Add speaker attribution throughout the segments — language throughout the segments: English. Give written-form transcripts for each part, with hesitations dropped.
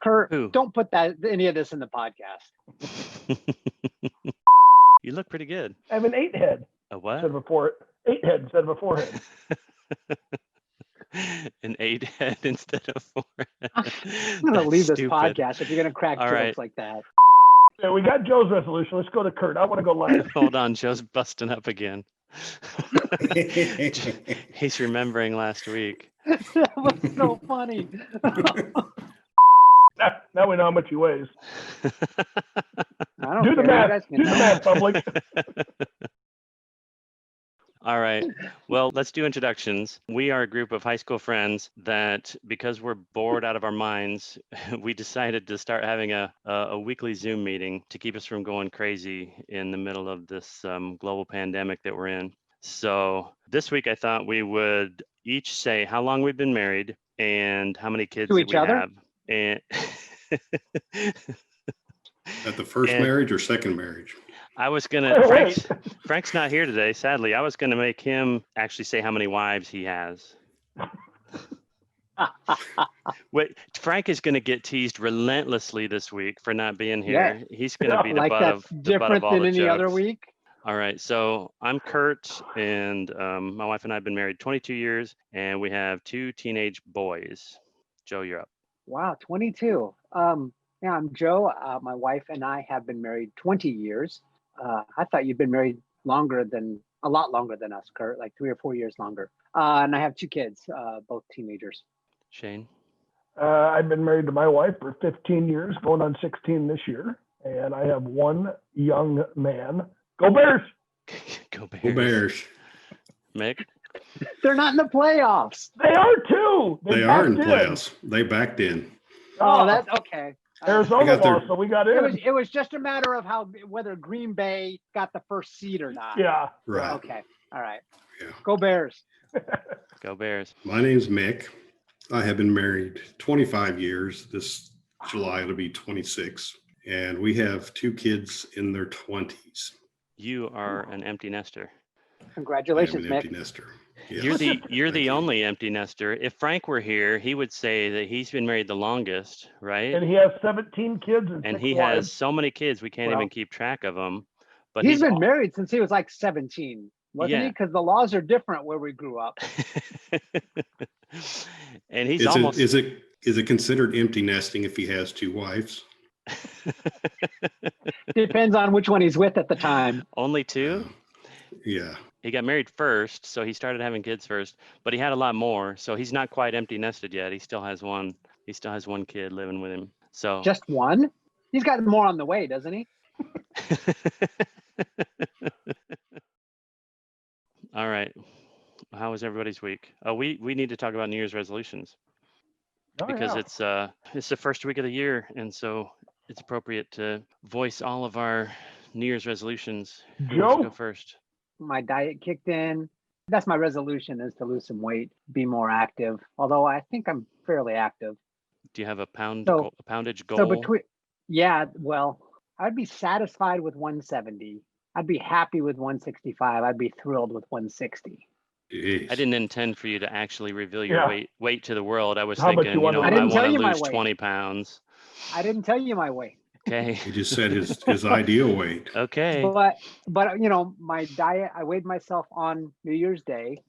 Speaker 1: Kurt,
Speaker 2: Who?
Speaker 1: don't put any of this in the podcast.
Speaker 2: You look pretty good.
Speaker 3: I have an 8 head.
Speaker 2: A what?
Speaker 3: Instead of a 8 head instead of a 4 head.
Speaker 2: An 8 head instead of 4 head.
Speaker 1: I'm gonna leave this
Speaker 2: stupid.
Speaker 1: podcast if you're gonna crack
Speaker 2: All
Speaker 1: jokes
Speaker 2: right.
Speaker 1: like that.
Speaker 3: Yeah, we got Joe's resolution. Let's go to Kurt. I want to go last.
Speaker 2: Hold on, Joe's busting up again. He's remembering last week.
Speaker 1: That was so funny.
Speaker 3: Now we know how much he weighs.
Speaker 1: I don't
Speaker 3: Do the
Speaker 1: care. You
Speaker 3: math.
Speaker 1: guys can
Speaker 3: Do the
Speaker 1: know.
Speaker 3: math, public.
Speaker 2: All right. Well, let's do introductions. We are a group of high school friends that, because we're bored out of our minds, we decided to start having a weekly Zoom meeting to keep us from going crazy in the middle of this global pandemic that we're in. So this week, I thought we would each say how long we've been married and how many kids
Speaker 1: To
Speaker 2: that
Speaker 1: each
Speaker 2: we
Speaker 1: other?
Speaker 2: have. And
Speaker 4: At the first
Speaker 2: And-
Speaker 4: marriage or second marriage?
Speaker 2: I was gonna.
Speaker 3: Wait.
Speaker 2: Frank's not here today, sadly. I was gonna make him actually say how many wives he has. Wait, Frank is gonna get teased relentlessly this week for not being here. He's gonna be the
Speaker 1: Like
Speaker 2: butt
Speaker 1: that's
Speaker 2: of the butt
Speaker 1: different
Speaker 2: of all
Speaker 1: than
Speaker 2: the
Speaker 1: any other
Speaker 2: jokes.
Speaker 1: week.
Speaker 2: All right, so I'm Kurt, and my wife and I have been married 22 years, and we have 2 teenage boys. Joe, you're up.
Speaker 1: Wow, 22. Yeah, I'm Joe. My wife and I have been married 20 years. I thought you'd been married a lot longer than us, Kurt, like 3 or 4 years longer. And I have 2 kids, both teenagers.
Speaker 2: Shane.
Speaker 3: I've been married to my wife for 15 years, going on 16 this year. And I have 1 young man. Go Bears!
Speaker 2: Go Bears.
Speaker 4: Go Bears.
Speaker 2: Mick.
Speaker 1: They're not in the playoffs.
Speaker 3: They are too.
Speaker 4: They are in
Speaker 3: backed
Speaker 4: playoffs. They backed in.
Speaker 1: Oh, that's okay.
Speaker 3: Arizona
Speaker 4: got their-
Speaker 3: lost, so we got in.
Speaker 1: It was just a matter of whether Green Bay got the first seed or not.
Speaker 3: Yeah.
Speaker 4: Right.
Speaker 1: Okay. All right.
Speaker 4: Yeah.
Speaker 1: Go Bears.
Speaker 2: Go Bears.
Speaker 4: My name's Mick. I have been married 25 years. This July it'll be 26. And we have 2 kids in their 20s.
Speaker 2: You are an empty nester.
Speaker 1: Congratulations,
Speaker 4: I'm an
Speaker 1: Mick.
Speaker 4: empty nester. Yes.
Speaker 2: You're the
Speaker 4: Thank you.
Speaker 2: only empty nester. If Frank were here, he would say that he's been married the longest, right?
Speaker 3: And he has 17 kids and
Speaker 2: And
Speaker 3: 6
Speaker 2: he
Speaker 3: wives.
Speaker 2: has so many kids we can't
Speaker 3: Well-
Speaker 2: even keep track of them. But
Speaker 1: He's been married since he was like 17, wasn't he?
Speaker 2: Yeah.
Speaker 1: Because the laws are different where we grew up.
Speaker 2: and he's
Speaker 4: Is
Speaker 2: almost
Speaker 4: it considered empty nesting if he has 2 wives?
Speaker 1: Depends on which one he's with at the time.
Speaker 2: only 2.
Speaker 4: Yeah.
Speaker 2: He got married first, so he started having kids first. But he had a lot more, so he's not quite empty nested yet. He still has one. He still has 1 kid living with him. So
Speaker 1: Just one? He's got more on the way, doesn't he?
Speaker 2: All right. How was everybody's week? Oh, we need to talk about New Year's resolutions because it's the first week of the year, and so it's appropriate to voice all of our New Year's resolutions. Who wants to go
Speaker 3: Joe?
Speaker 2: first?
Speaker 1: My diet kicked in. That's my resolution, is to lose some weight, be more active. Although I think I'm fairly active.
Speaker 2: Do you have a
Speaker 1: So-
Speaker 2: poundage goal?
Speaker 1: So well, I'd be satisfied with 170. I'd be happy with 165. I'd be thrilled with 160.
Speaker 4: Jeez.
Speaker 2: I didn't intend for you to actually reveal your
Speaker 3: Yeah.
Speaker 2: weight to the world. I was
Speaker 3: How much
Speaker 2: thinking,
Speaker 3: you want to
Speaker 2: I
Speaker 3: lose? I
Speaker 2: want
Speaker 1: didn't tell
Speaker 2: to
Speaker 1: you my
Speaker 2: lose
Speaker 1: weight.
Speaker 2: 20 pounds.
Speaker 1: I didn't tell you my weight.
Speaker 2: Okay.
Speaker 4: He just said his ideal weight.
Speaker 2: Okay.
Speaker 1: But my diet, I weighed myself on New Year's Day,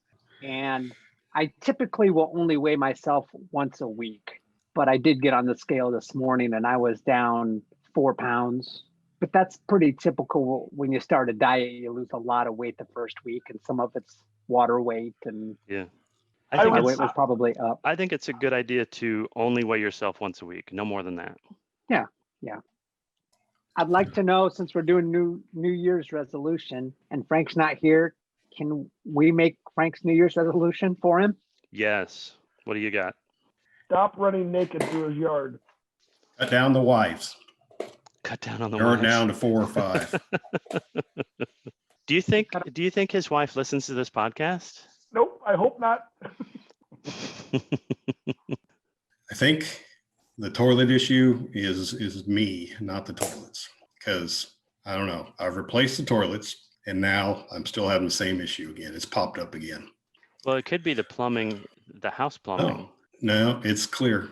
Speaker 1: and I typically will only weigh myself once a week. But I did get on the scale this morning and I was down 4 pounds. But that's pretty typical. When you start a diet, you lose a lot of weight the first week, and some of it's water weight, and
Speaker 2: Yeah.
Speaker 3: I
Speaker 2: I think
Speaker 1: my
Speaker 3: would-
Speaker 1: weight
Speaker 2: it's
Speaker 1: was probably up.
Speaker 2: I think it's a good idea to only weigh yourself once a week, no more than that.
Speaker 1: I'd like to know, since we're doing New Year's resolution and Frank's not here, can we make Frank's New Year's resolution for him?
Speaker 2: Yes. What do you got?
Speaker 3: Stop running naked through his yard.
Speaker 4: Cut down the wives.
Speaker 2: Cut down on the
Speaker 4: Narrow it
Speaker 2: wives.
Speaker 4: down to 4 or 5.
Speaker 2: Do you think his wife listens to this podcast?
Speaker 3: Nope, I hope not.
Speaker 4: I think the toilet issue is me, not the toilets. Because I don't know. I've replaced the toilets and now I'm still having the same issue again. It's popped up again.
Speaker 2: Well, it could be the plumbing, the house plumbing.
Speaker 4: No, it's clear.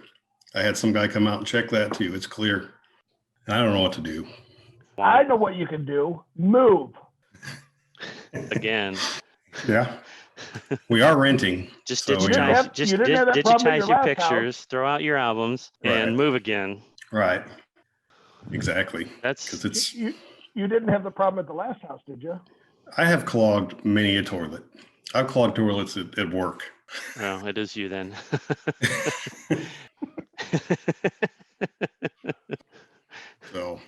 Speaker 4: I had some guy come out and check that too. It's clear. I don't know what to do.
Speaker 3: I know what you can do. Move.
Speaker 2: Again.
Speaker 4: Yeah. We are renting.
Speaker 2: Just
Speaker 4: so,
Speaker 3: You didn't
Speaker 2: digitize,
Speaker 3: have-
Speaker 2: just
Speaker 3: you didn't have that problem at
Speaker 2: digitize
Speaker 3: your
Speaker 2: your
Speaker 3: last
Speaker 2: pictures, throw out your albums, and
Speaker 4: Right.
Speaker 2: move again.
Speaker 4: Right. Exactly.
Speaker 2: That's
Speaker 4: Because it's.
Speaker 3: You didn't have the problem at the last house, did you?
Speaker 4: I have clogged many a toilet. I've clogged toilets at work.
Speaker 2: well, it is you then.
Speaker 4: So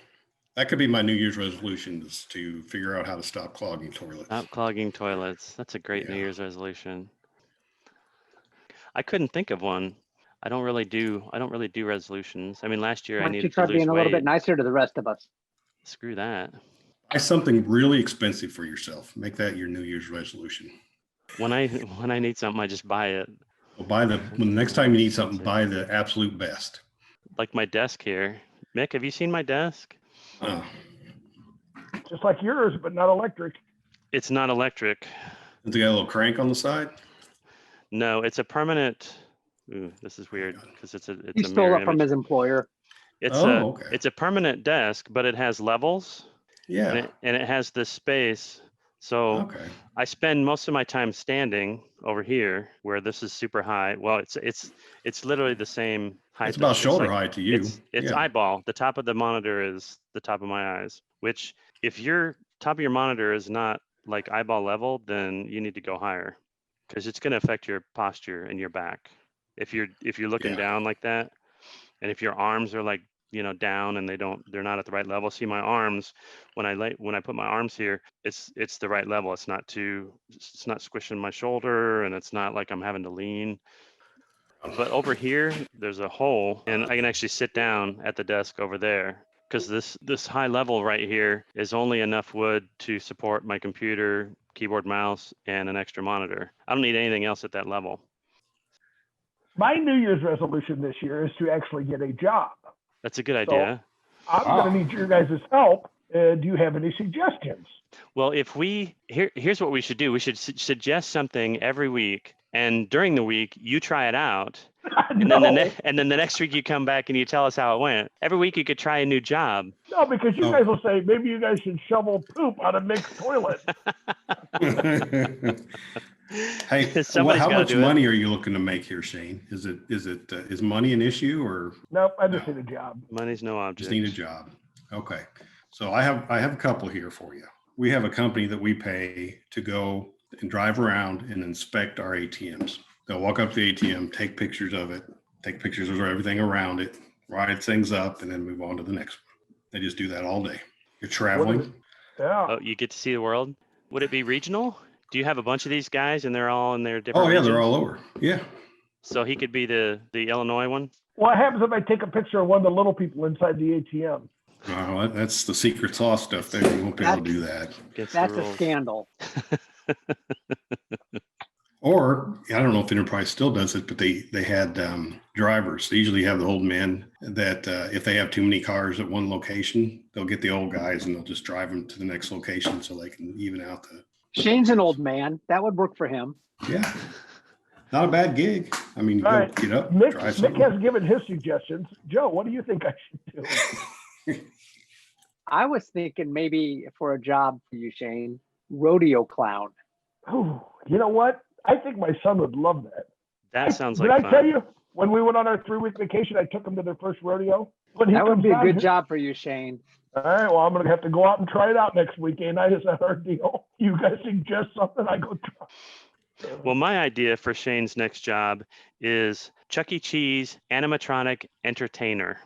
Speaker 4: that could be my New Year's resolution, is to figure out how to stop clogging toilets.
Speaker 2: Stop clogging toilets. That's a great New
Speaker 4: Yeah.
Speaker 2: Year's resolution. I couldn't think of one. I don't really do resolutions. I mean, last year
Speaker 1: Why
Speaker 2: I
Speaker 1: don't you
Speaker 2: needed
Speaker 1: try
Speaker 2: to lose
Speaker 1: being a little bit
Speaker 2: weight.
Speaker 1: nicer to the rest of us?
Speaker 2: Screw that.
Speaker 4: Buy something really expensive for yourself. Make that your New Year's resolution.
Speaker 2: When I need something, I just buy it.
Speaker 4: Well, when the next time you need something, buy the absolute best.
Speaker 2: Like my desk here. Mick, have you seen my desk?
Speaker 4: Oh,
Speaker 3: Just like yours, but not electric.
Speaker 2: It's not electric.
Speaker 4: has it got a little crank on the side?
Speaker 2: No, it's a permanent. Ooh, this is weird because it's
Speaker 1: He
Speaker 2: a
Speaker 1: stole
Speaker 2: mirror
Speaker 1: it from
Speaker 2: image.
Speaker 1: his employer.
Speaker 4: Okay.
Speaker 2: It's a permanent desk, but it has levels.
Speaker 4: Yeah.
Speaker 2: And it has this space. So
Speaker 4: Okay.
Speaker 2: I spend most of my time standing over here where this is super high. Well, it's literally the same height.
Speaker 4: It's about shoulder
Speaker 2: like,
Speaker 4: height to you.
Speaker 2: It's
Speaker 4: Yeah.
Speaker 2: eyeball. The top of the monitor is the top of my eyes, which if your top of your monitor is not like eyeball level, then you need to go higher because it's going to affect your posture and your back. If you're looking
Speaker 4: Yeah.
Speaker 2: down like that, and if your arms are like, down and they're not at the right level. See my arms, when I put my arms here, it's the right level. It's not squishing my shoulder and it's not like I'm having to lean. But over here, there's a hole and I can actually sit down at the desk over there because this high level right here is only enough wood to support my computer, keyboard, mouse, and an extra monitor. I don't need anything else at that level.
Speaker 3: My New Year's resolution this year is to actually get a job.
Speaker 2: That's a good idea.
Speaker 3: I'm going to need your guys' help. Do you have any suggestions?
Speaker 2: Well, here's what we should do. We should suggest something every week, and during the week you try it out, and then the next week you come back and you tell us how it went. Every week you could try a new job.
Speaker 3: No, because you guys will say maybe you guys should shovel poop out of Mick's toilet.
Speaker 4: Hey, how much money are you looking to make here, Shane? Is money an issue or?
Speaker 3: Nope, I just need a job.
Speaker 2: Money's no object.
Speaker 4: Just need a job. Okay. So I have a couple here for you. We have a company that we pay to go and drive around and inspect our ATMs. They'll walk up to the ATM, take pictures of it, take pictures of everything around it, write things up, and then move on to the next one. They just do that all day. You're traveling.
Speaker 3: Yeah.
Speaker 2: Oh, you get to see the world. Would it be regional? Do you have a bunch of these guys and they're all in their different
Speaker 4: Oh yeah,
Speaker 2: regions?
Speaker 4: they're all over. Yeah.
Speaker 2: So he could be the Illinois one?
Speaker 3: What happens if I take a picture of one of the little people inside the ATM?
Speaker 4: Oh, that's the secret sauce stuff there. You won't be able to do that.
Speaker 1: That's a scandal.
Speaker 4: Or I don't know if Enterprise still does it, but they had drivers. They usually have the old men that if they have too many cars at one location, they'll get the old guys and they'll just drive them to the next location so they can even out the.
Speaker 1: Shane's an old man. That would work for him.
Speaker 4: Yeah. Not a bad gig. I mean,
Speaker 3: All right.
Speaker 4: get up,
Speaker 3: Mick
Speaker 4: try something.
Speaker 3: has given his suggestions. Joe, what do you think I should do?
Speaker 1: I was thinking maybe for a job for you, Shane, rodeo clown.
Speaker 3: Oh, you know what? I think my son would love that.
Speaker 2: That sounds like
Speaker 3: fun. Did I tell
Speaker 2: fun.
Speaker 3: you, when we went on our 3-week vacation, I took him to their first rodeo?
Speaker 1: That would be a good job for you, Shane.
Speaker 3: All right, well, I'm going to have to go out and try it out next week, ain't I? Is that our deal? You guys suggest something, I go try.
Speaker 2: Well, my idea for Shane's next job is Chuck E. Cheese animatronic entertainer.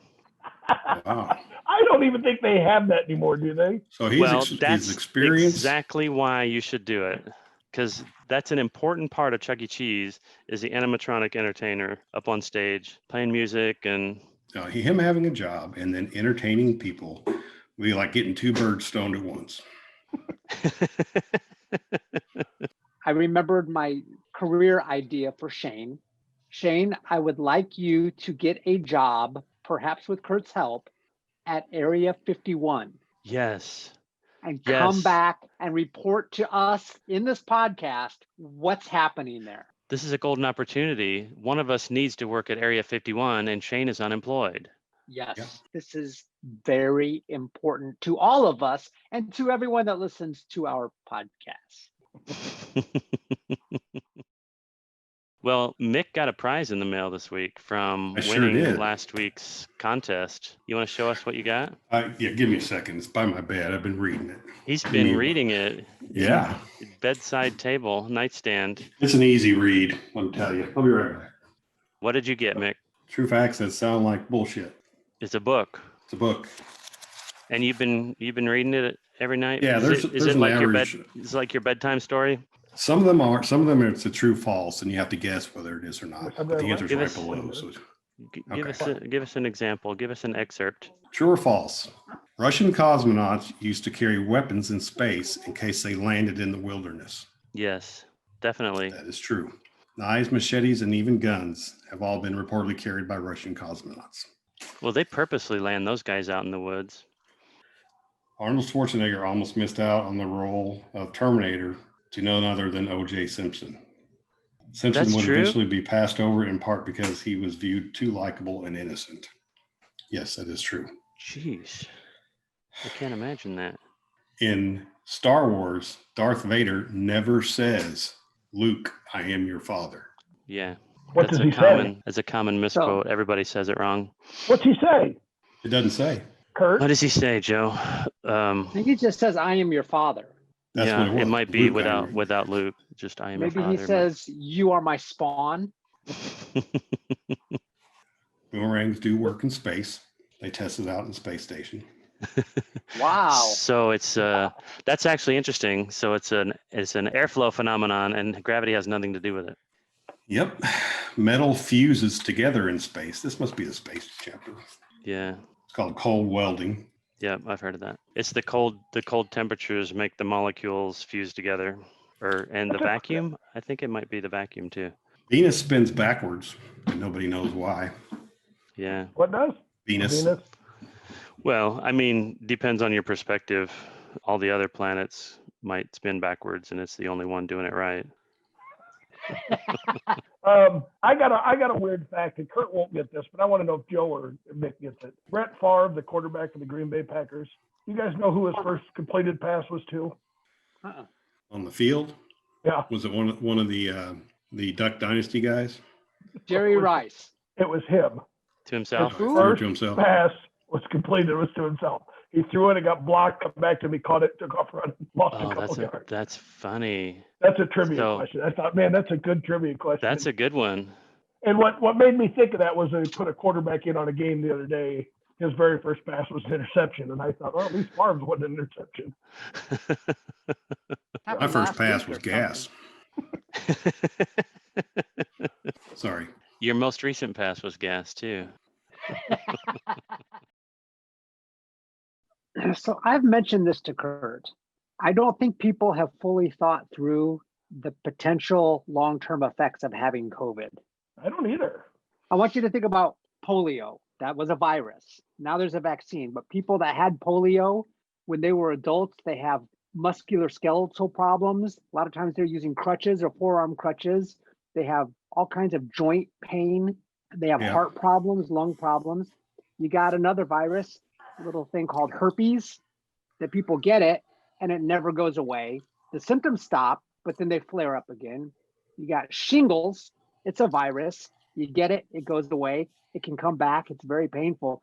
Speaker 4: Wow.
Speaker 3: I don't even think they have that anymore, do they?
Speaker 4: So
Speaker 2: Well,
Speaker 4: he's
Speaker 2: that's
Speaker 4: experienced.
Speaker 2: exactly why you should do it. Because that's an important part of Chuck E. Cheese is the animatronic entertainer up on stage playing music and
Speaker 4: Him having a job and then entertaining people. We like getting two birds stoned at once.
Speaker 1: I remembered my career idea for Shane. Shane, I would like you to get a job, perhaps with Kurt's help, at Area 51
Speaker 2: yes.
Speaker 1: and
Speaker 2: Yes.
Speaker 1: come back and report to us in this podcast what's happening there.
Speaker 2: This is a golden opportunity. One of us needs to work at Area 51 and Shane is unemployed.
Speaker 1: Yes,
Speaker 4: Yeah.
Speaker 1: this is very important to all of us and to everyone that listens to our podcast.
Speaker 2: Well, Mick got a prize in the mail this week from
Speaker 4: I sure
Speaker 2: winning
Speaker 4: did.
Speaker 2: last week's contest. You want to show us what you got?
Speaker 4: Yeah, give me a second. It's by my bed. I've been reading it.
Speaker 2: He's
Speaker 4: Give
Speaker 2: been
Speaker 4: me-
Speaker 2: reading it.
Speaker 4: Yeah,
Speaker 2: Bedside table, nightstand.
Speaker 4: it's an easy read. Let me tell you. I'll be right back.
Speaker 2: What did you get, Mick?
Speaker 4: True facts that sound like bullshit.
Speaker 2: It's a book.
Speaker 4: It's a book.
Speaker 2: And you've been reading it every night?
Speaker 4: Yeah,
Speaker 2: Is
Speaker 4: there's
Speaker 2: it
Speaker 4: an
Speaker 2: like
Speaker 4: average.
Speaker 2: is it like your bedtime story?
Speaker 4: Some of them are. Some of them it's a true false, and you have to guess whether it is or not. But the answer's
Speaker 2: Give
Speaker 4: right
Speaker 2: us-
Speaker 4: below. So
Speaker 2: Give us an example. Give us an excerpt.
Speaker 4: true or false? Russian cosmonauts used to carry weapons in space in case they landed in the wilderness.
Speaker 2: Yes, definitely.
Speaker 4: That is true. Knives, machetes, and even guns have all been reportedly carried by Russian cosmonauts.
Speaker 2: Well, they purposely land those guys out in the woods.
Speaker 4: Arnold Schwarzenegger almost missed out on the role of Terminator to none other than O.J. Simpson. Simpson
Speaker 2: That's
Speaker 4: would
Speaker 2: true?
Speaker 4: eventually be passed over in part because he was viewed too likable and innocent. Yes, that is true.
Speaker 2: Jeez, I can't imagine that.
Speaker 4: In Star Wars, Darth Vader never says, "Luke, I am your father."
Speaker 2: Yeah,
Speaker 3: What
Speaker 2: that's
Speaker 3: does he say?
Speaker 2: That's a common misquote. Everybody says it wrong.
Speaker 3: What's he say,
Speaker 4: It doesn't say.
Speaker 3: Kurt?
Speaker 2: What does he say, Joe?
Speaker 1: I think he just says, "I am your father."
Speaker 4: That's
Speaker 2: yeah,
Speaker 4: what it was.
Speaker 2: might be
Speaker 4: Luke, I am.
Speaker 2: without Luke. Just I am your
Speaker 1: Maybe
Speaker 2: father.
Speaker 1: he says, "You are my spawn."
Speaker 4: Boomerangs do work in space. They test it out in the space station.
Speaker 1: Wow.
Speaker 2: So it's that's actually interesting. So it's an airflow phenomenon, and gravity has nothing to do with it.
Speaker 4: Yep. Metal fuses together in space. This must be the space chapter.
Speaker 2: Yeah.
Speaker 4: It's called cold welding.
Speaker 2: Yeah, I've heard of that. It's the cold temperatures make the molecules fuse together, and the vacuum. I think it might be the vacuum too.
Speaker 4: Venus spins backwards, and nobody knows why.
Speaker 2: Yeah.
Speaker 3: What does?
Speaker 4: Venus.
Speaker 2: Well, I mean, depends on your perspective. All the other planets might spin backwards, and it's the only one doing it right.
Speaker 3: I got a weird fact, and Kurt won't get this, but I want to know if Joe or Mick gets it. Brett Favre, the quarterback of the Green Bay Packers. You guys know who his first completed pass was to?
Speaker 1: Uh-uh.
Speaker 4: On the field?
Speaker 3: Yeah,
Speaker 4: Was it one of the Duck Dynasty guys?
Speaker 1: Jerry Rice.
Speaker 3: it was him.
Speaker 2: To himself.
Speaker 1: Who?
Speaker 4: Threw it
Speaker 3: First
Speaker 4: to himself.
Speaker 3: pass was completed, was to himself. He threw it, it got blocked, come back to me, caught it, took off running, lost a
Speaker 2: Oh,
Speaker 3: couple yards.
Speaker 2: that's funny.
Speaker 3: That's a trivia
Speaker 2: so-
Speaker 3: question. I thought, man, that's a good trivia question.
Speaker 2: That's a good one.
Speaker 3: And what made me think of that was they put a quarterback in on a game the other day. His very first pass was an interception, and I thought, well, at least Favre's wasn't an interception.
Speaker 4: My first pass was gas. Sorry.
Speaker 2: Your most recent pass was gas too.
Speaker 1: So I've mentioned this to Kurt. I don't think people have fully thought through the potential long-term effects of having COVID.
Speaker 3: I don't either.
Speaker 1: I want you to think about polio. That was a virus. Now there's a vaccine, but people that had polio when they were adults, they have musculoskeletal problems. A lot of times they're using crutches or forearm crutches. They have all kinds of joint pain. They have heart problems, lung problems. You got another virus, a little thing called herpes, that people get it and it never goes away. The symptoms stop, but then they flare up again. You got shingles. It's a virus. You get it, it goes away. It can come back. It's very painful.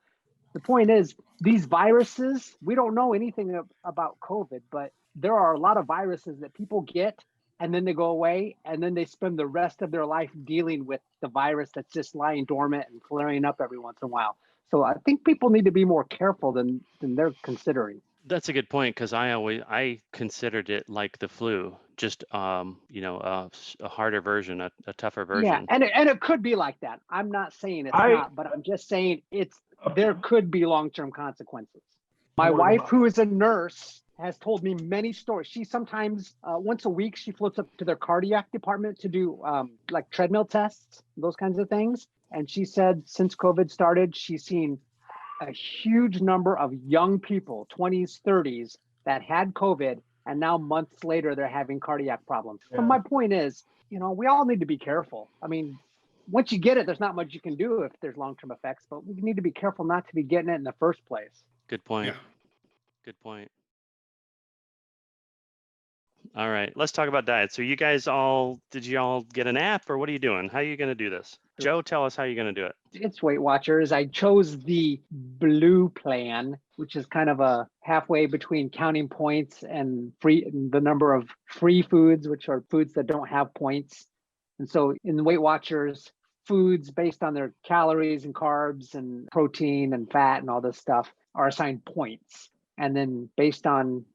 Speaker 1: The point is, these viruses, we don't know anything about COVID, but there are a lot of viruses that people get and then they go away and then they spend the rest of their life dealing with the virus that's just lying dormant and flaring up every once in a while. So I think people need to be more careful than they're considering.
Speaker 2: That's a good point, because I considered it like the flu, just a harder version, a tougher version.
Speaker 1: Yeah, and it could be like that. I'm not saying it's not, but I'm just saying there could be long-term consequences. My wife, who is a nurse, has told me many stories. She sometimes, once a week, she floats up to their cardiac department to do like treadmill tests, those kinds of things. And she said since COVID started, she's seen a huge number of young people, 20s, 30s, that had COVID And now months later, they're having cardiac problems.
Speaker 3: Yeah.
Speaker 1: But my point is, we all need to be careful. I mean, once you get it, there's not much you can do if there's long-term effects, but we need to be careful not to be getting it in the first place.
Speaker 2: Good point.
Speaker 4: Yeah.
Speaker 2: Good point. All right, let's talk about diet. So did you all get an app or what are you doing? How are you going to do this? Joe, tell us how you're going to do it.
Speaker 1: It's Weight Watchers. I chose the blue plan, which is kind of a halfway between counting points and the number of free foods, which are foods that don't have points. And so in the Weight Watchers, foods based on their calories and carbs and protein and fat and all this stuff are assigned points. And then based on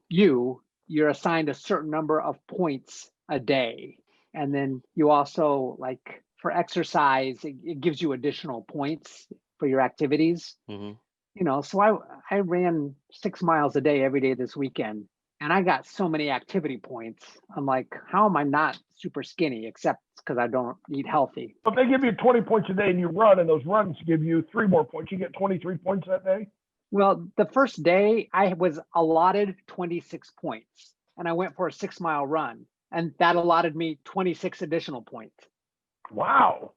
Speaker 1: you're assigned a certain number of points a day. And then you also, like for exercise, it gives you additional points for your activities.
Speaker 2: Mm-hmm.
Speaker 1: So I ran 6 miles a day every day this weekend, and I got so many activity points. I'm like, how am I not super skinny, except because I don't eat healthy?
Speaker 3: But they give you 20 points a day and you run, and those runs give you 3 more points. You get 23 points that day.
Speaker 1: Well, the first day I was allotted 26 points, and I went for a 6-mile run, and that allotted me 26 additional points.
Speaker 3: Wow.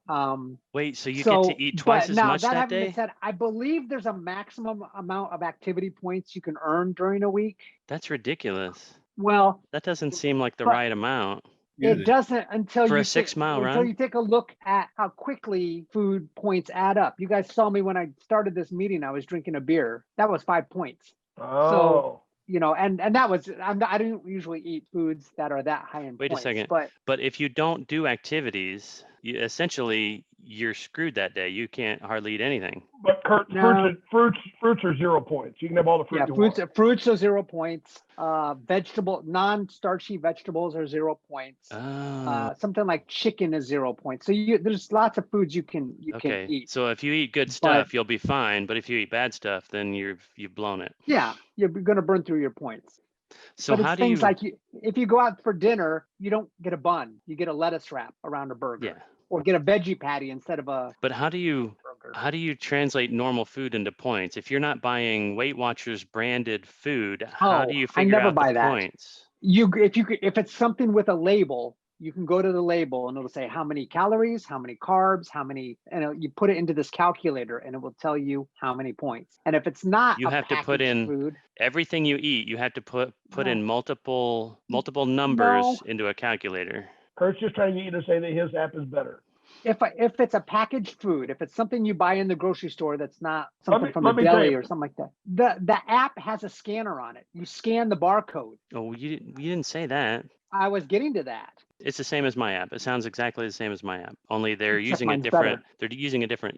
Speaker 2: Wait, so you get to eat twice as much that day?
Speaker 1: Been said, I believe there's a maximum amount of activity points you can earn during a week.
Speaker 2: That's ridiculous.
Speaker 1: Well,
Speaker 2: that doesn't seem like the right amount.
Speaker 1: It doesn't until
Speaker 2: for
Speaker 1: you
Speaker 2: a 6-mile run.
Speaker 1: Until you take a look at how quickly food points add up. You guys saw me when I started this meeting. I was drinking a beer. That was 5 points.
Speaker 3: Oh.
Speaker 1: So, and that was I don't usually eat foods that are that high in points.
Speaker 2: Wait a second. But if you don't do activities, essentially you're screwed that day. You can't hardly eat anything.
Speaker 3: But Kurt, fruits are 0 points. You can have all the fruit you want.
Speaker 1: Fruits are 0 points. Non-starchy vegetables are 0 points. Something like chicken is 0 points. So there's lots of foods you can eat.
Speaker 2: So if you eat good stuff, you'll be fine. But if you eat bad stuff, then you've blown it.
Speaker 1: Yeah, you're going to burn through your points.
Speaker 2: So
Speaker 1: but
Speaker 2: how
Speaker 1: it's
Speaker 2: do
Speaker 1: things
Speaker 2: you?
Speaker 1: Like if you go out for dinner, you don't get a bun. You get a lettuce wrap around a burger.
Speaker 2: Yeah.
Speaker 1: Or get a veggie patty instead of a.
Speaker 2: But how do you translate normal food into points? If you're not buying Weight Watchers branded food, how do you figure out the points?
Speaker 1: If it's something with a label, you can go to the label and it'll say how many calories, how many carbs, and you put it into this calculator and it will tell you how many points. And if it's not,
Speaker 2: you have to put in
Speaker 1: food,
Speaker 2: everything you eat. You have to put in multiple numbers into a calculator.
Speaker 3: Kurt's just trying to get you to say that his app is better.
Speaker 1: If it's a packaged food, if it's something you buy in the grocery store that's not something from a deli or something like that, the app has a scanner on it. You scan the barcode.
Speaker 2: Oh, you didn't say that.
Speaker 1: I was getting to that.
Speaker 2: It's the same as my app. It sounds exactly the same as my app. Only they're using a different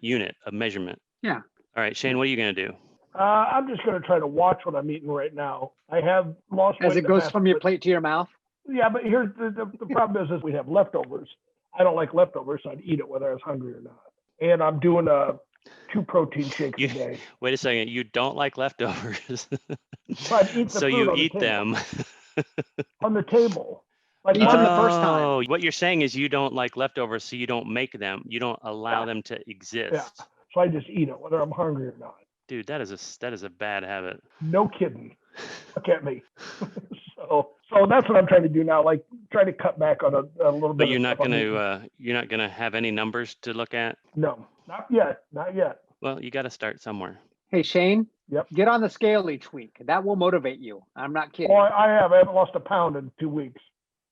Speaker 2: unit of measurement.
Speaker 1: Yeah.
Speaker 2: All right, Shane, what are you going to do?
Speaker 3: I'm just going to try to watch what I'm eating right now. I have lost weight.
Speaker 1: As it goes from your plate to your mouth?
Speaker 3: Yeah, but here's the problem is we have leftovers. I don't like leftovers, so I'd eat it whether I was hungry or not. And I'm doing 2 protein shakes a day.
Speaker 2: Wait a second. You don't like leftovers.
Speaker 3: So
Speaker 2: you eat them.
Speaker 3: On the table.
Speaker 1: Eat them the first time.
Speaker 2: Oh, what you're saying is you don't like leftovers, so you don't make them. You don't allow them to exist.
Speaker 3: Yeah. So I just eat it whether I'm hungry or not.
Speaker 2: Dude, that is a bad habit.
Speaker 3: No kidding. Look at me. So that's what I'm trying to do now. Like try to cut back on a little bit.
Speaker 2: But you're not gonna have any numbers to look at?
Speaker 3: No, not yet.
Speaker 2: Well, you got to start somewhere.
Speaker 1: Hey Shane.
Speaker 3: Yep.
Speaker 1: Get on the scale each week. That will motivate you. I'm not kidding.
Speaker 3: Well, I haven't lost a pound in 2 weeks.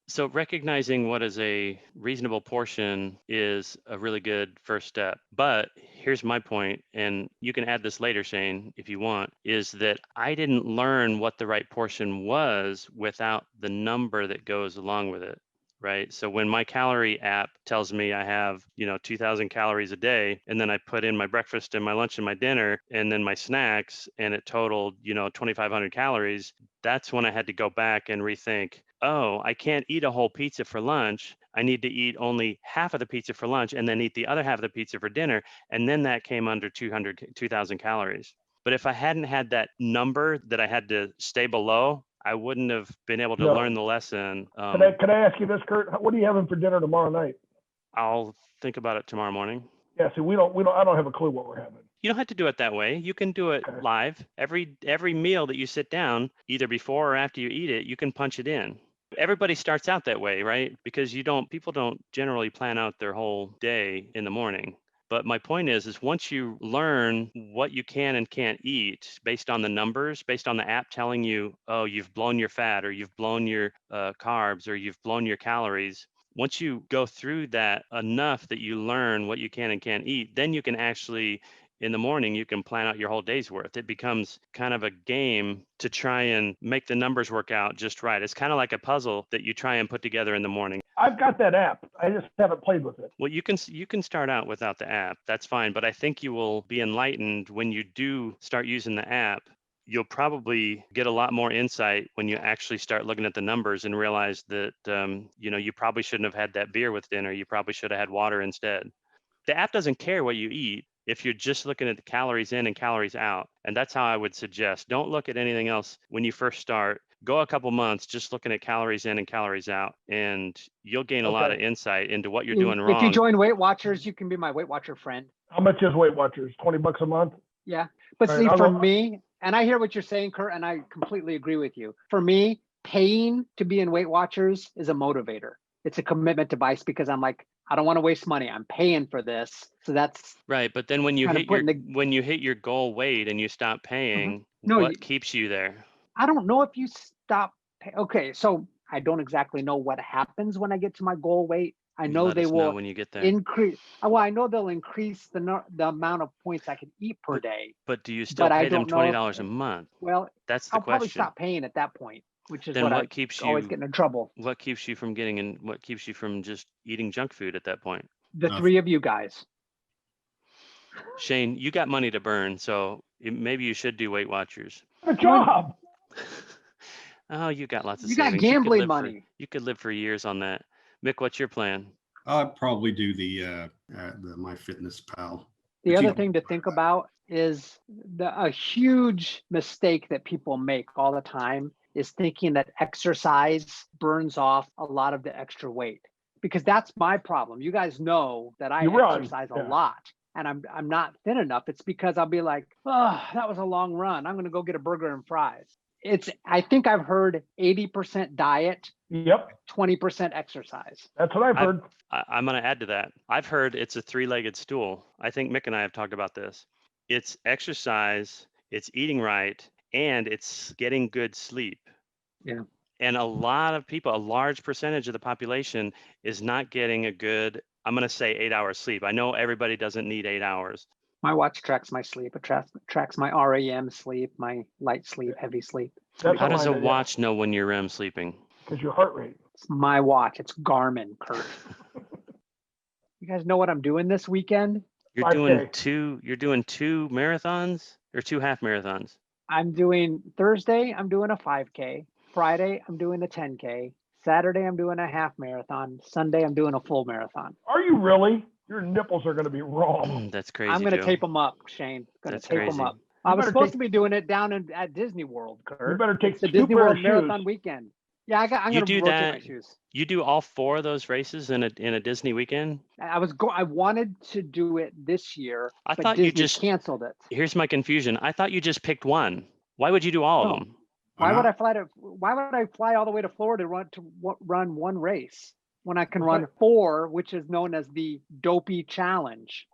Speaker 2: So recognizing what is a reasonable portion is a really good first step. But here's my point, and you can add this later, Shane, if you want, is that I didn't learn what the right portion was without the number that goes along with it. Right. So when my calorie app tells me I have, 2,000 calories a day, and then I put in my breakfast and my lunch and my dinner and then my snacks, and it totaled, 2,500 calories, that's when I had to go back and rethink, oh, I can't eat a whole pizza for lunch. I need to eat only half of the pizza for lunch and then eat the other half of the pizza for dinner. And then that came under 2,000 calories. But if I hadn't had that number that I had to stay below, I wouldn't have been able to learn the lesson.
Speaker 3: Can I ask you this, Kurt? What are you having for dinner tomorrow night?
Speaker 2: I'll think about it tomorrow morning.
Speaker 3: Yeah, see, I don't have a clue what we're having.
Speaker 2: You don't have to do it that way. You can do it
Speaker 3: Okay.
Speaker 2: live. Every meal that you sit down, either before or after you eat it, you can punch it in. Everybody starts out that way, right? Because people don't generally plan out their whole day in the morning. But my point is once you learn what you can and can't eat based on the numbers, based on the app telling you, oh, you've blown your fat or you've blown your carbs or you've blown your calories, once you go through that enough that you learn what you can and can't eat, then you can actually, in the morning, you can plan out your whole day's worth. It becomes kind of a game to try and make the numbers work out just right. It's kind of like a puzzle that you try and put together in the morning.
Speaker 3: I've got that app. I just haven't played with it.
Speaker 2: Well, you can start out without the app. That's fine. But I think you will be enlightened when you do start using the app. You'll probably get a lot more insight when you actually start looking at the numbers and realize that, you probably shouldn't have had that beer with dinner. You probably should have had water instead. The app doesn't care what you eat if you're just looking at the calories in and calories out. And that's how I would suggest. Don't look at anything else when you first start. Go a couple months just looking at calories in and calories out, and you'll gain a lot of insight into what you're doing wrong.
Speaker 1: If you join Weight Watchers, you can be my Weight Watcher friend.
Speaker 3: How much is Weight Watchers? $20 a month?
Speaker 1: Yeah. But
Speaker 3: All
Speaker 1: see,
Speaker 3: right,
Speaker 1: for me, and I hear what you're saying, Kurt, and I completely agree with you. For me, paying to be in Weight Watchers is a motivator. It's a commitment device because I'm like, I don't want to waste money. I'm paying for this. So that's
Speaker 2: right. But then when you hit your goal weight and you stop paying, what keeps you there? I
Speaker 1: don't know if you stop. Okay. So I don't exactly know what happens when I get to my goal weight. I know they will
Speaker 2: when you get there.
Speaker 1: increase. Well, I know they'll increase the amount of points I can eat per day.
Speaker 2: But do you still pay them $20 a month?
Speaker 1: Well,
Speaker 2: that's the
Speaker 1: I'll
Speaker 2: question.
Speaker 1: probably stop paying at that point, which is
Speaker 2: then
Speaker 1: what
Speaker 2: keeps
Speaker 1: always getting in trouble.
Speaker 2: What keeps you from getting in? What keeps you from just eating junk food at that point?
Speaker 1: The three of you guys.
Speaker 2: Shane, you got money to burn, so maybe you should do Weight Watchers.
Speaker 3: Good job.
Speaker 2: Oh, you got lots of
Speaker 1: you
Speaker 2: savings.
Speaker 1: Got gambling money.
Speaker 2: You could live for years on that. Mick, what's your plan?
Speaker 4: I'd probably do the MyFitnessPal.
Speaker 1: The other thing to think about is a huge mistake that people make all the time is thinking that exercise burns off a lot of the extra weight, because that's my problem. You guys know that I exercise a lot and I'm not thin enough. It's because I'll be like, oh, that was a long run. I'm going to go get a burger and fries. I think I've heard 80% diet, 20% exercise.
Speaker 3: That's what I've heard.
Speaker 2: I'm going to add to that. I've heard it's a three-legged stool. I think Mick and I have talked about this. It's exercise, it's eating right, and it's getting good sleep.
Speaker 1: Yeah.
Speaker 2: And a lot of people, a large percentage of the population is not getting a good, I'm going to say 8 hours sleep. I know everybody doesn't need 8 hours.
Speaker 1: My watch tracks my sleep. It tracks my REM sleep, my light sleep, heavy sleep.
Speaker 2: How does a watch know when you're REM sleeping?
Speaker 3: Because your heart rate.
Speaker 1: It's my watch. It's Garmin, Kurt. You guys know what I'm doing this weekend?
Speaker 2: You're doing two marathons or 2 half marathons?
Speaker 1: I'm doing Thursday, I'm doing a 5K. Friday, I'm doing a 10K. Saturday, I'm doing a half marathon. Sunday, I'm doing a full marathon.
Speaker 3: Are you really? Your nipples are going to be raw.
Speaker 2: That's crazy.
Speaker 1: I'm going to tape them up, Shane. Going to tape them up. I was supposed to be doing it down at Disney World, Kurt.
Speaker 3: You better take
Speaker 1: the Disney World Marathon weekend. Yeah, I'm going to rotate my shoes.
Speaker 2: You do all 4 of those races in a Disney weekend?
Speaker 1: I wanted to do it this year,
Speaker 2: but
Speaker 1: thought Disney
Speaker 2: you just
Speaker 1: canceled it.
Speaker 2: Here's my confusion. I thought you just picked one. Why would you do all of them?
Speaker 1: Why would I fly all the way to Florida to run one race when I can run 4, which is known as the Dopey Challenge?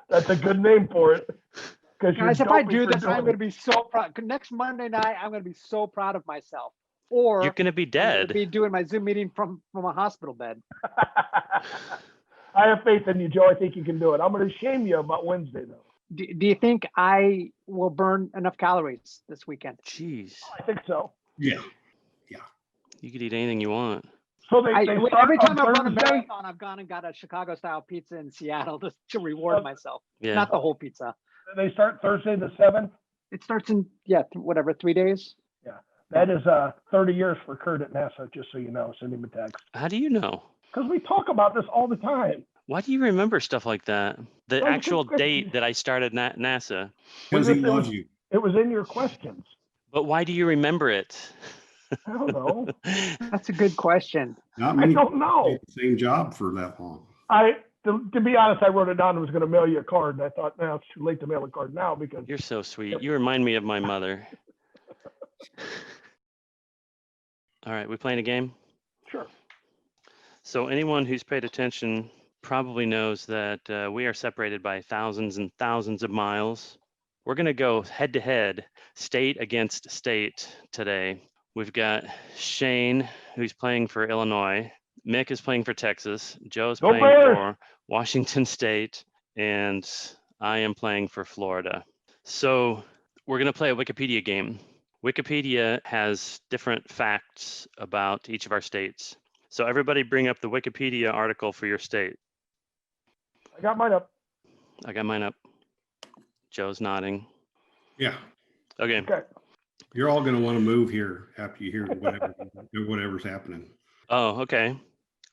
Speaker 3: That's a good name for it.
Speaker 1: Guys, if I do this, I'm going to be so proud. Next Monday night, I'm going to be so proud of myself. Or
Speaker 2: you're going to be dead.
Speaker 1: I'm going to be doing my Zoom meeting from a hospital bed.
Speaker 3: I have faith in you, Joe. I think you can do it. I'm going to shame you about Wednesday, though.
Speaker 1: Do you think I will burn enough calories this weekend?
Speaker 2: Jeez.
Speaker 3: I think so.
Speaker 4: Yeah.
Speaker 2: You could eat anything you want.
Speaker 3: So
Speaker 1: every time I've run a marathon, I've gone and got a Chicago-style pizza in Seattle to reward myself.
Speaker 2: Yeah.
Speaker 1: Not the whole pizza.
Speaker 3: They start Thursday the 7th?
Speaker 1: It starts in, 3 days.
Speaker 3: Yeah. That is 30 years for Kurt at NASA, just so you know. Send him a text.
Speaker 2: How do you know?
Speaker 3: Because we talk about this all the time.
Speaker 2: Why do you remember stuff like that? The actual date that I started NASA.
Speaker 4: Because he loves you.
Speaker 3: It was in your questions.
Speaker 2: But why do you remember it?
Speaker 3: I don't know.
Speaker 1: That's a good question.
Speaker 4: Not many
Speaker 3: I don't know.
Speaker 4: did the same job for that long.
Speaker 3: To be honest, I wrote it down and was going to mail you a card. And I thought, now it's too late to mail a card now because
Speaker 2: You're so sweet. You remind me of my mother. All right, we playing a game?
Speaker 3: sure.
Speaker 2: So anyone who's paid attention probably knows that we are separated by thousands and thousands of miles. We're going to go head to head, state against state today. We've got Shane, who's playing for Illinois. Mick is playing for Texas. Joe's
Speaker 3: Go
Speaker 2: playing
Speaker 3: Bears!
Speaker 2: for Washington State. And I am playing for Florida. So we're going to play a Wikipedia game. Wikipedia has different facts about each of our states. So everybody bring up the Wikipedia article for your state.
Speaker 3: I got mine up.
Speaker 2: I got mine up. Joe's nodding.
Speaker 4: Yeah.
Speaker 2: Okay.
Speaker 3: Okay.
Speaker 4: You're all going to want to move here after you hear whatever's happening.
Speaker 2: Oh, okay.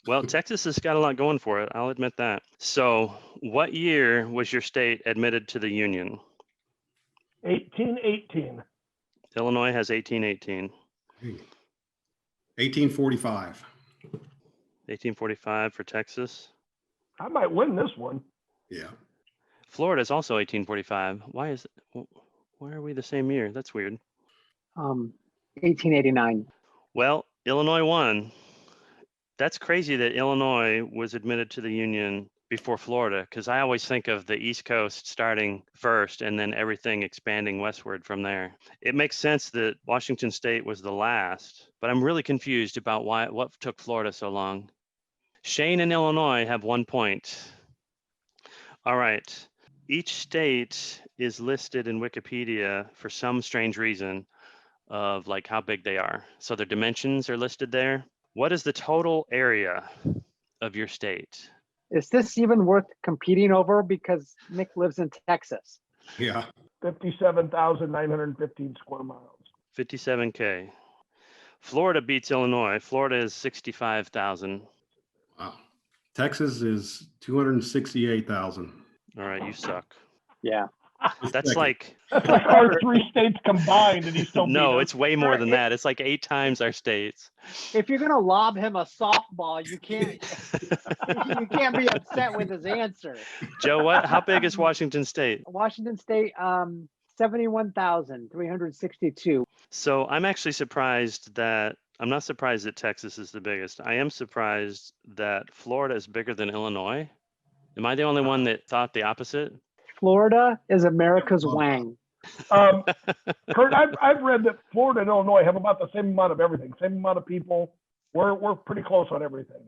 Speaker 2: Well, Texas has got a lot going for it. I'll admit that. So what year was your state admitted to the Union?
Speaker 3: 1818.
Speaker 2: Illinois has 1818.
Speaker 4: 1845.
Speaker 2: 1845 for Texas.
Speaker 3: I might win this one.
Speaker 4: Yeah.
Speaker 2: Florida is also 1845. Why are we the same year? That's weird.
Speaker 1: 1889.
Speaker 2: Well, Illinois won. That's crazy that Illinois was admitted to the Union before Florida, because I always think of the East Coast starting first and then everything expanding westward from there. It makes sense that Washington State was the last, but I'm really confused about what took Florida so long. Shane and Illinois have 1 point. All right. Each state is listed in Wikipedia for some strange reason of like how big they are. So their dimensions are listed there. What is the total area of your state?
Speaker 1: Is this even worth competing over? Because Mick lives in Texas.
Speaker 4: Yeah.
Speaker 3: 57,915 square miles.
Speaker 2: 57K. Florida beats Illinois. Florida is 65,000.
Speaker 4: Wow. Texas is 268,000.
Speaker 2: All right, you suck.
Speaker 1: Yeah.
Speaker 2: That's like
Speaker 3: That's like our three states combined, and he's still
Speaker 2: no,
Speaker 3: beat us.
Speaker 2: it's way more than that. It's like 8 times our states.
Speaker 1: If you're gonna lob him a softball, you can't be upset with his answer.
Speaker 2: Joe, how big is Washington State?
Speaker 1: Washington State, 71,362.
Speaker 2: So I'm actually surprised that I'm not surprised that Texas is the biggest. I am surprised that Florida is bigger than Illinois. Am I the only one that thought the opposite?
Speaker 1: Florida is America's Wang.
Speaker 3: Kurt, I've read that Florida and Illinois have about the same amount of everything, same amount of people. We're pretty close on everything.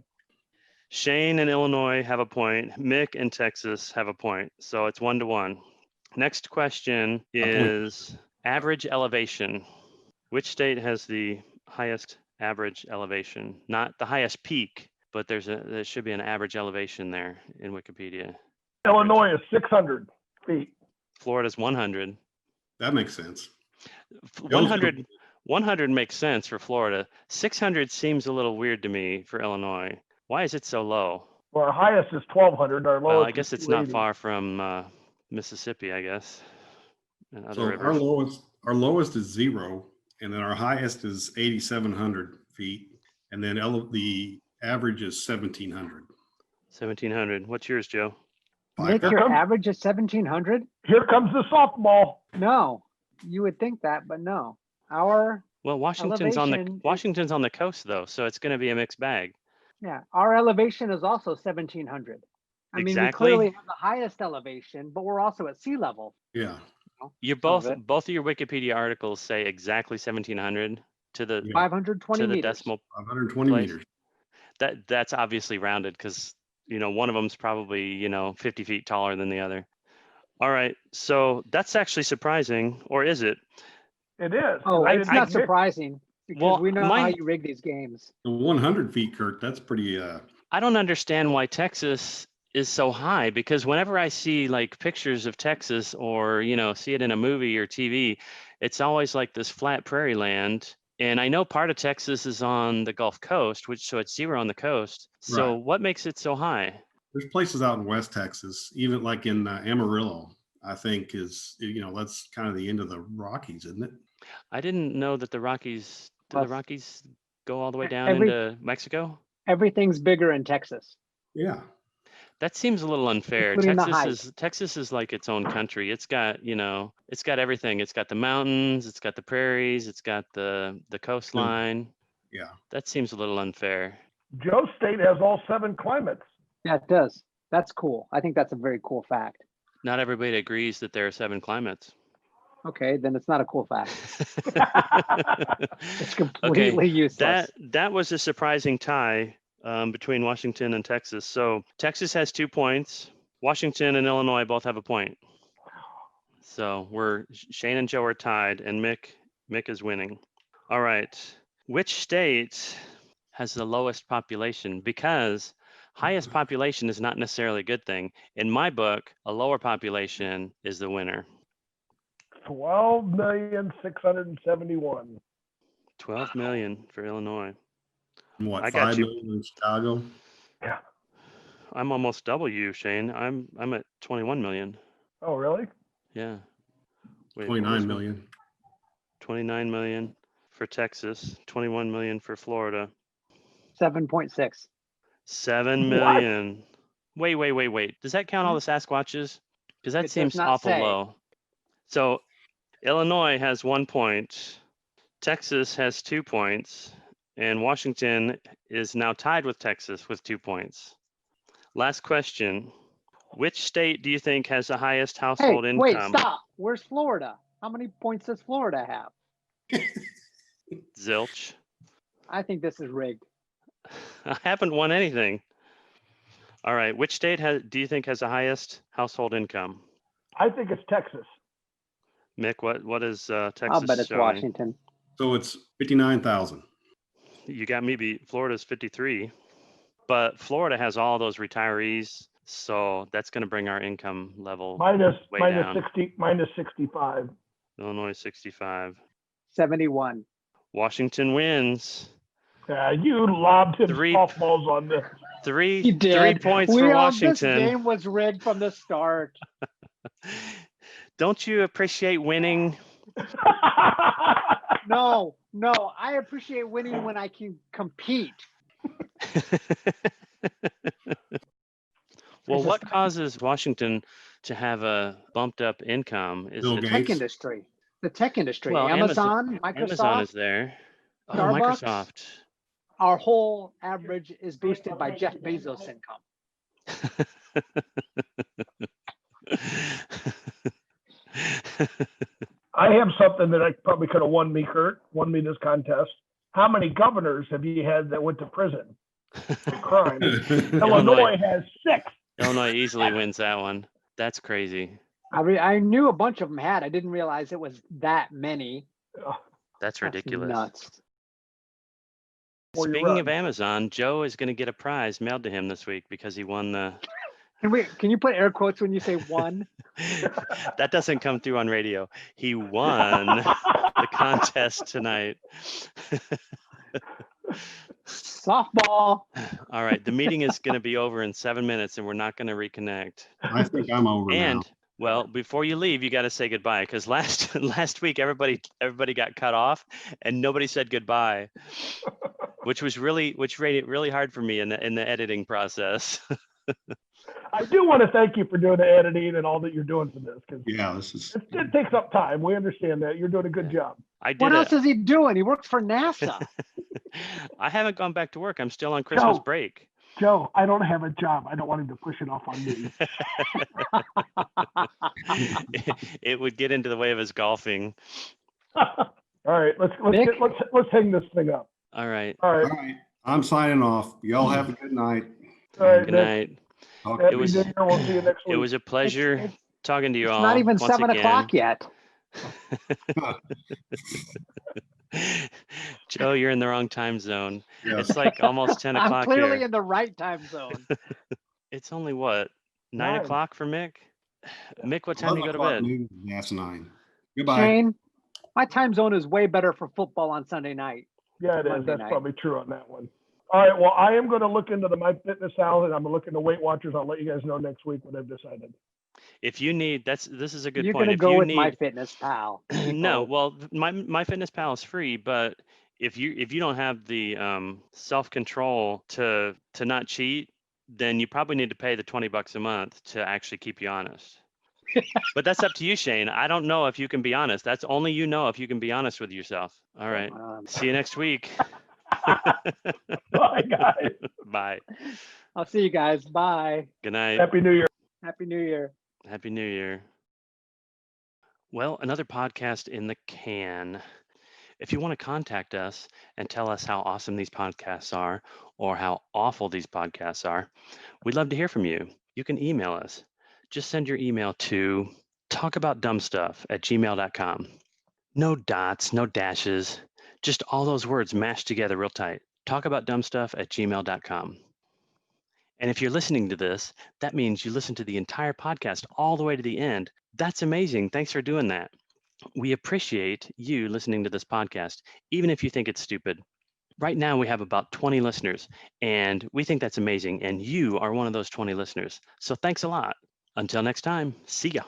Speaker 2: Shane and Illinois have a point. Mick and Texas have a point. So it's 1-1. Next question is average elevation. Which state has the highest average elevation? Not the highest peak, but there should be an average elevation there in Wikipedia.
Speaker 3: Illinois is 600 feet.
Speaker 2: Florida's 100.
Speaker 4: That makes sense.
Speaker 2: 100 makes sense for Florida. 600 seems a little weird to me for Illinois. Why is it so low?
Speaker 3: Well, our highest is 1,200. Our lowest
Speaker 2: Well, I guess
Speaker 3: is
Speaker 2: it's not
Speaker 3: 280.
Speaker 2: far from Mississippi, I guess. And other
Speaker 4: So
Speaker 2: rivers.
Speaker 4: our lowest is 0, and then our highest is 8,700 feet, and then the average is 1,700.
Speaker 2: 1,700. What's yours, Joe?
Speaker 1: Nick, your average is 1,700?
Speaker 3: Here comes the softball.
Speaker 1: No, you would think that, but no. Our
Speaker 2: Well, Washington's on the coast though, so it's going to be a mixed bag.
Speaker 1: Yeah, our elevation is also 1,700. I mean, we clearly have the highest elevation, but we're also at sea level.
Speaker 4: Yeah.
Speaker 2: You both of your Wikipedia articles say exactly 1,700 to the
Speaker 1: 520
Speaker 2: to the
Speaker 1: meters.
Speaker 2: decimal
Speaker 4: 520
Speaker 2: place.
Speaker 4: meters.
Speaker 2: That's obviously rounded because one of them's probably 50 feet taller than the other. All right, so that's actually surprising, or is it?
Speaker 3: It is.
Speaker 1: Oh, it's not surprising because we know how you rig these games.
Speaker 4: The 100 feet, Kurt, that's pretty.
Speaker 2: I don't understand why Texas is so high, because whenever I see like pictures of Texas or see it in a movie or TV, it's always like this flat prairie land. And I know part of Texas is on the Gulf Coast, so it's 0 on the coast. So what makes it so high?
Speaker 4: There's places out in West Texas, even like in Amarillo, I think is, that's kind of the end of the Rockies, isn't it?
Speaker 2: I didn't know that the Rockies go all the way down into Mexico.
Speaker 1: Everything's bigger in Texas.
Speaker 4: Yeah.
Speaker 2: That seems a little unfair.
Speaker 1: Including the height.
Speaker 2: Texas is like its own country. It's got, it's got everything. It's got the mountains, it's got the prairies, it's got the coastline.
Speaker 4: Yeah.
Speaker 2: That seems a little unfair.
Speaker 3: Joe State has all 7 climates.
Speaker 1: Yeah, it does. That's cool. I think that's a very cool fact.
Speaker 2: Not everybody agrees that there are 7 climates.
Speaker 1: Okay, then it's not a cool fact. It's completely useless.
Speaker 2: That was a surprising tie between Washington and Texas. So Texas has 2 points. Washington and Illinois both have a point. So Shane and Joe are tied, and Mick is winning. All right. Which state has the lowest population? Because highest population is not necessarily a good thing. In my book, a lower population is the winner.
Speaker 3: 12,671,000.
Speaker 2: 12 million for Illinois.
Speaker 4: And what,
Speaker 2: I got
Speaker 4: 5
Speaker 2: you.
Speaker 4: million in Chicago?
Speaker 3: Yeah.
Speaker 2: I'm almost double you, Shane. I'm at 21 million.
Speaker 3: Oh, really?
Speaker 2: Yeah. Wait,
Speaker 4: 29 million.
Speaker 2: 29 million for Texas, 21 million for Florida.
Speaker 1: 7.6.
Speaker 2: 7 million. Wait. Does that count all the Sasquatches? Because that
Speaker 1: It does
Speaker 2: seems
Speaker 1: not
Speaker 2: awful
Speaker 1: say.
Speaker 2: low. So Illinois has 1 point. Texas has 2 points. And Washington is now tied with Texas with 2 points. Last question. Which state do you think has the highest household income?
Speaker 1: Wait, stop. Where's Florida? How many points does Florida have?
Speaker 2: Zilch.
Speaker 1: I think this is rigged.
Speaker 2: I haven't won anything. All right. Which state do you think has the highest household income?
Speaker 3: I think it's Texas.
Speaker 2: Mick, what is Texas
Speaker 1: I'll bet it's
Speaker 2: showing?
Speaker 1: Washington.
Speaker 4: So it's 59,000.
Speaker 2: You got me beat. Florida's 53. But Florida has all those retirees, so that's going to bring our income level
Speaker 3: Minus
Speaker 2: way down.
Speaker 3: 65.
Speaker 2: Illinois 65.
Speaker 1: 71.
Speaker 2: Washington wins.
Speaker 3: Yeah, you lobbed him
Speaker 2: 3
Speaker 3: softballs on this.
Speaker 1: He did.
Speaker 2: 3 points for Washington.
Speaker 1: This game was rigged from the start.
Speaker 2: Don't you appreciate winning?
Speaker 1: No, I appreciate winning when I can compete.
Speaker 2: Well, what causes Washington to have a bumped up income? Is
Speaker 4: Bill
Speaker 2: it
Speaker 4: Gates.
Speaker 1: Tech industry. The tech industry.
Speaker 2: Well,
Speaker 1: Amazon, Microsoft.
Speaker 2: Amazon is there. Oh,
Speaker 1: Starbucks.
Speaker 2: Microsoft.
Speaker 1: Our whole average is boosted by Jeff Bezos' income.
Speaker 3: I have something that I probably could have won me this contest. How many governors have you had that went to prison for crime? Illinois has 6.
Speaker 2: Illinois easily wins that one. That's crazy.
Speaker 1: I knew a bunch of them had. I didn't realize it was that many.
Speaker 2: That's ridiculous.
Speaker 1: Nuts.
Speaker 3: Well, you're
Speaker 2: Speaking
Speaker 3: right.
Speaker 2: of Amazon, Joe is going to get a prize mailed to him this week because he won the.
Speaker 1: Can you put air quotes when you say one?
Speaker 2: That doesn't come through on radio. He won the contest tonight.
Speaker 1: Softball.
Speaker 2: All right. The meeting is going to be over in 7 minutes and we're not going to reconnect.
Speaker 4: I think I'm over
Speaker 2: And
Speaker 4: now.
Speaker 2: well, before you leave, you got to say goodbye because last week everybody got cut off and nobody said goodbye, which made it really hard for me in the editing process.
Speaker 3: I do want to thank you for doing the editing and all that you're doing for this because
Speaker 4: Yeah, this is.
Speaker 3: it takes up time. We understand that. You're doing a good job.
Speaker 2: I did
Speaker 1: What else
Speaker 2: it.
Speaker 1: is he doing? He works for NASA.
Speaker 2: I haven't gone back to work. I'm still on Christmas
Speaker 3: No.
Speaker 2: break.
Speaker 3: Joe, I don't have a job. I don't want him to push it off on me.
Speaker 2: It would get into the way of his golfing.
Speaker 3: All right, let's hang this thing up.
Speaker 2: All right.
Speaker 3: All
Speaker 4: All
Speaker 3: right.
Speaker 4: right. I'm signing off. Y'all have a good night.
Speaker 3: All right.
Speaker 2: Good night.
Speaker 4: Okay.
Speaker 3: Happy
Speaker 2: It was-
Speaker 3: New Year. We'll see you next week.
Speaker 2: It was a pleasure talking to you
Speaker 1: It's
Speaker 2: all.
Speaker 1: not even
Speaker 2: once
Speaker 1: 7
Speaker 2: again.
Speaker 1: o'clock yet.
Speaker 2: Joe, you're in the wrong time zone.
Speaker 4: Yeah.
Speaker 2: It's like almost 10
Speaker 1: I'm
Speaker 2: o'clock
Speaker 1: clearly
Speaker 2: here.
Speaker 1: in the right time zone.
Speaker 2: It's only what? 9
Speaker 3: 9.
Speaker 2: o'clock for Mick? Mick, what time do you go to bed?
Speaker 4: That's 9. Goodbye.
Speaker 1: Shane, my time zone is way better for football on Sunday night.
Speaker 3: Yeah, it is.
Speaker 1: Monday
Speaker 3: That's
Speaker 1: night.
Speaker 3: probably true on that one. All right. Well, I am going to look into the MyFitnessPal and I'm going to look into Weight Watchers. I'll let you guys know next week what I've decided.
Speaker 2: If you need, this is a good
Speaker 1: You're
Speaker 2: point.
Speaker 1: gonna
Speaker 2: If
Speaker 1: go
Speaker 2: you
Speaker 1: with
Speaker 2: need,
Speaker 1: MyFitnessPal.
Speaker 2: no, well, my fitness pal is free, but if you don't have the self-control to not cheat, then you probably need to pay the $20 a month to actually keep you honest. But that's up to you, Shane. I don't know if you can be honest. That's only you know if you can be honest with yourself. All right. See you next week.
Speaker 3: Bye, guys.
Speaker 2: Bye.
Speaker 1: I'll see you guys. Bye.
Speaker 2: Good night.
Speaker 3: Happy New Year.
Speaker 1: Happy New Year.
Speaker 2: Happy New Year. Well, another podcast in the can. If you want to contact us and tell us how awesome these podcasts are or how awful these podcasts are, we'd love to hear from you. You can email us. Just send your email to talkaboutdumbstuff@gmail.com. No dots, no dashes, just all those words mashed together real tight. talkaboutdumbstuff@gmail.com. And if you're listening to this, that means you listen to the entire podcast all the way to the end. That's amazing. Thanks for doing that. We appreciate you listening to this podcast, even if you think it's stupid. Right now, we have about 20 listeners, and we think that's amazing. And you are one of those 20 listeners. So thanks a lot. Until next time, see ya.